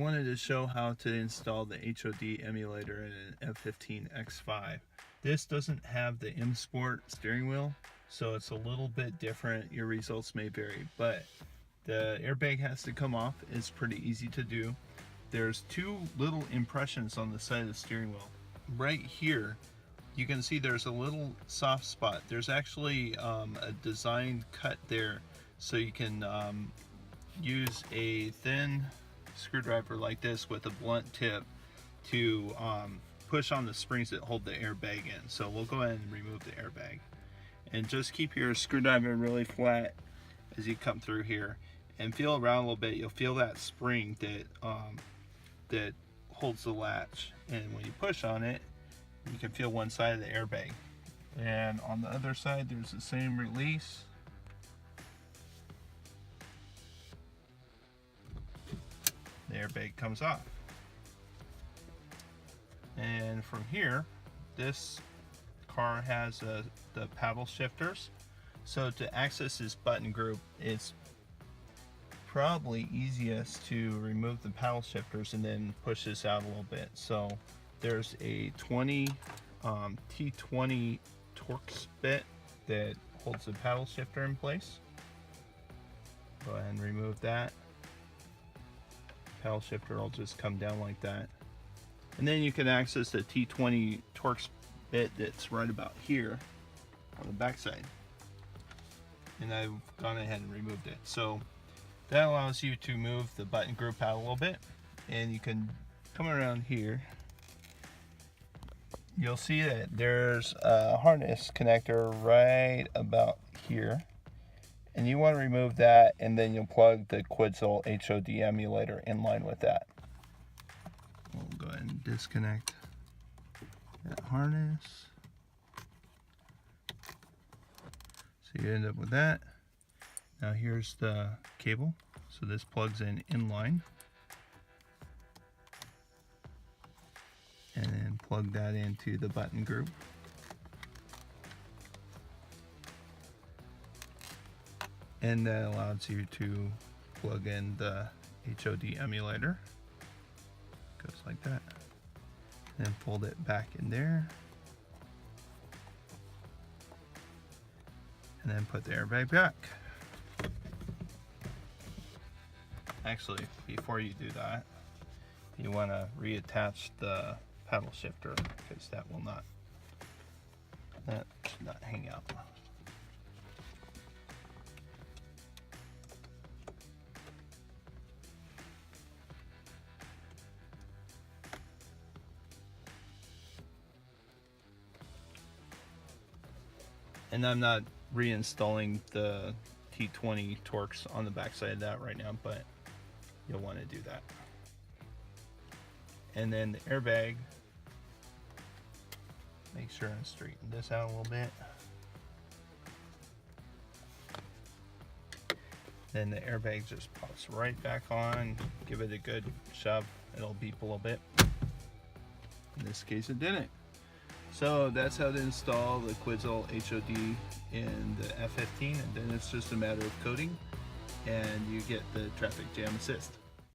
I wanted to show how to install the HOD emulator in an F15 X5. This doesn't have the M Sport steering wheel, so it's a little bit different. Your results may vary, but the airbag has to come off. It's pretty easy to do. There's two little impressions on the side of the steering wheel. Right here, you can see there's a little soft spot. There's actually a designed cut there, so you can use a thin screwdriver like this with a blunt tip to push on the springs that hold the airbag in. So we'll go ahead and remove the airbag, and just keep your screwdriver really flat as you come through here and feel around a little bit. You'll feel that spring that holds the latch, and when you push on it, you can feel one side of the airbag, and on the other side there's the same release. The airbag comes off, and from here, this car has the paddle shifters. So to access this button group, it's probably easiest to remove the paddle shifters and then push this out a little bit. So there's a T20 Torx bit that holds the paddle shifter in place. Go ahead and remove that. Paddle shifter will just come down like that. And then you can access the T20 Torx bit that's right about here on the back side. And I've gone ahead and removed it. So that allows you to move the button group out a little bit, and you can come around here. You'll see that there's a harness connector right about here, and you want to remove that, and then you'll plug the Quidzel HOD emulator in line with that. We'll go ahead and disconnect that harness. So you end up with that. Now here's the cable. So this plugs in line. And then plug that into the button group. And that allows you to plug in the HOD emulator. Goes like that. And then fold it back in there. And then put the airbag back. Actually, before you do that, you want to reattach the paddle shifter, because that should not hang out. And I'm not reinstalling the T20 Torx on the back side of that right now, but you'll want to do that. And then the airbag, make sure and straighten this out a little bit. Then the airbag just pops right back on. Give it a good shove, it'll beep a little bit. In this case it didn't. So that's how to install the Quidzel HOD in the F15, and then it's just a matter of coding and you get the traffic jam assist.